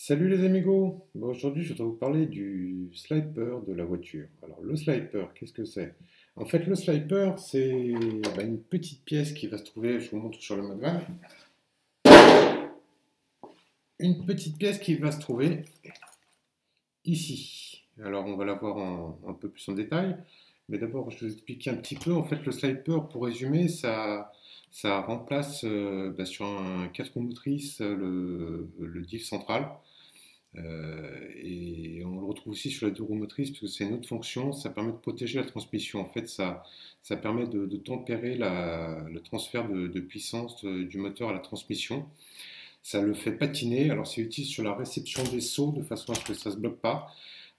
Salut les amigos! Bon, aujourd'hui, je voudrais vous parler du sliper de la voiture. Alors, le sliper, qu'est-ce que c'est? En fait, le sliper, c'est une petite pièce qui va se trouver, je vous montre sur le Madvan, une petite pièce qui va se trouver ici. Alors, on va la voir un peu plus en détail, mais d'abord, je vais vous expliquer un petit peu. En fait, le sliper, pour résumer, ça remplace sur un 4 roues motrices le diff central. Et on le retrouve aussi sur la deux roues motrices parce que c'est une autre fonction, ça permet de protéger la transmission. En fait, ça permet de tempérer le transfert de puissance du moteur à la transmission. Ça le fait patiner, alors c'est utile sur la réception des sauts de façon à ce que ça ne se bloque pas.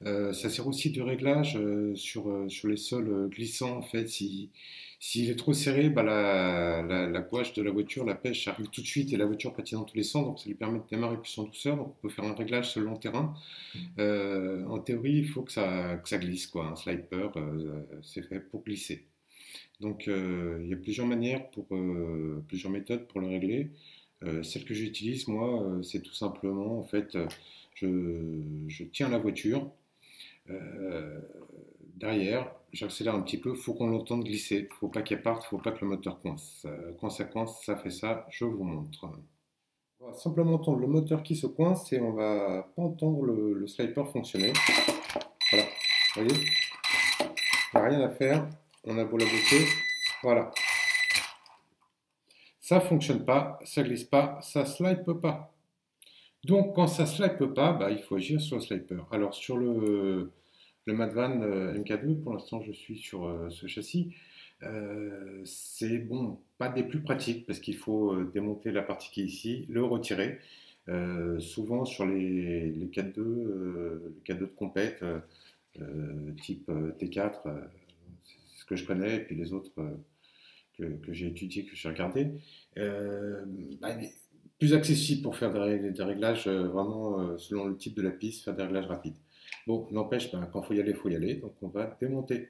Ça sert aussi de réglage sur les sols glissants. En fait, s'il est trop serré, la gouache de la voiture, la pêche arrive tout de suite et la voiture patine dans tous les sens. Donc, ça lui permet de démarrer plus en douceur. Donc, on peut faire un réglage sur le long terrain. En théorie, il faut que ça glisse, quoi. Un sliper, c'est fait pour glisser. Donc, il y a plusieurs manières, plusieurs méthodes pour le régler. Celle que j'utilise, moi, c'est tout simplement, en fait, je tiens la voiture. Euh, Derrière, j'accélère un petit peu, faut qu'on l'entende glisser, faut pas qu'elle parte, faut pas que le moteur coince. Quand ça coince, ça fait ça, je vous montre. On va simplement entendre le moteur qui se coince et on va pas entendre le sliper fonctionner. Voilà, vous voyez, il n'y a rien à faire, on a beau la bloquer, voilà. Ça fonctionne pas, ça glisse pas, ça slipe pas. Donc quand ça slipe pas, il faut agir sur le sliper. Alors sur le Madvan MK2, pour l'instant je suis sur ce châssis. C'est bon, pas des plus pratiques parce qu'il faut démonter la partie qui est ici, le retirer. Souvent sur les 4.2, les 4.2 de compète, type T4, c'est ce que je connais, et puis les autres que j'ai étudiés, que j'ai regardés. Euh, il est plus accessible pour faire des réglages vraiment selon le type de la piste, faire des réglages rapides. Bon, n'empêche, quand il faut y aller, donc on va démonter.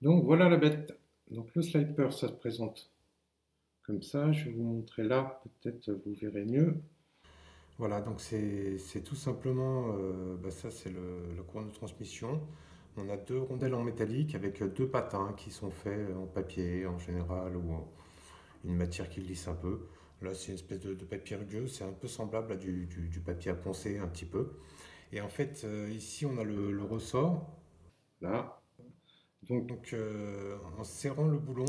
Donc voilà la bête. Donc le sliper, ça se présente comme ça. Je vais vous montrer là, peut-être vous verrez mieux. Voilà, donc c'est tout simplement, ça c'est le courant de transmission. On a deux rondelles en métallique avec deux patins qui sont faits en papier en général ou en une matière qui glisse un peu. Là c'est une espèce de papier rugueux, c'est un peu semblable à du papier à poncer un petit peu. Et en fait ici on a le ressort, là. Donc, en serrant le boulon,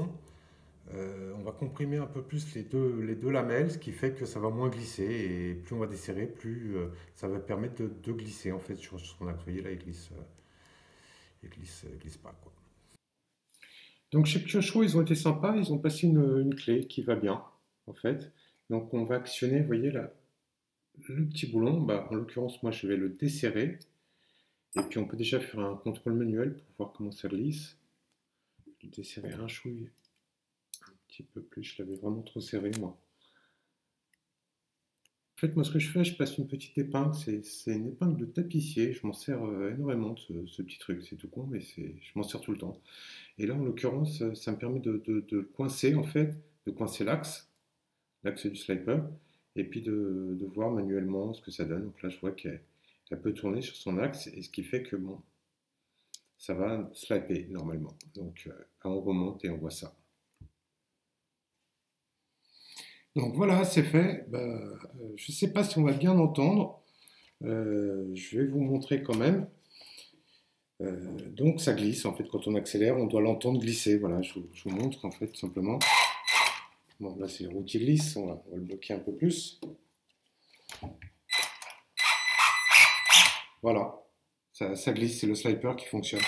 on va comprimer un peu plus les deux lamelles, ce qui fait que ça va moins glisser. Et plus on va desserrer, plus ça va permettre de glisser en fait sur son axe. Vous voyez là, il glisse pas quoi. Donc chez Piocho, ils ont été sympas, ils ont passé une clé qui va bien en fait. Donc on va actionner, vous voyez là, le petit boulon. En l'occurrence, moi je vais le desserrer. Et puis on peut déjà faire un contrôle manuel pour voir comment ça glisse. Je vais le desserrer un chouille, un petit peu plus, je l'avais vraiment trop serré moi. En fait, moi, ce que je fais, je passe une petite épingle. C'est une épingle de tapissier. Je m'en sers énormément de ce petit truc. C'est tout con, mais je m'en sers tout le temps. Et là, en l'occurrence, ça me permet de coincer, en fait, de coincer l'axe du sliper, et puis de voir manuellement ce que ça donne. Donc là, je vois qu'elle peut tourner sur son axe, et ce qui fait que, bon, ça va sliper normalement. Donc, on remonte et on voit ça. Donc voilà, c'est fait. Je ne sais pas si on va bien entendre. Je vais vous montrer quand même. Donc ça glisse en fait quand on accélère, on doit l'entendre glisser. Voilà, je vous montre en fait tout simplement. Bon là c'est le roue qui glisse, on va le bloquer un peu plus. Voilà, ça glisse, c'est le sliper qui fonctionne.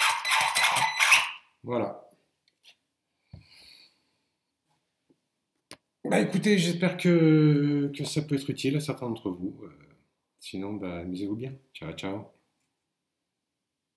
Voilà. Écoutez, j'espère que ça peut être utile à certains d'entre vous. Sinon, amusez-vous bien. Ciao, ciao.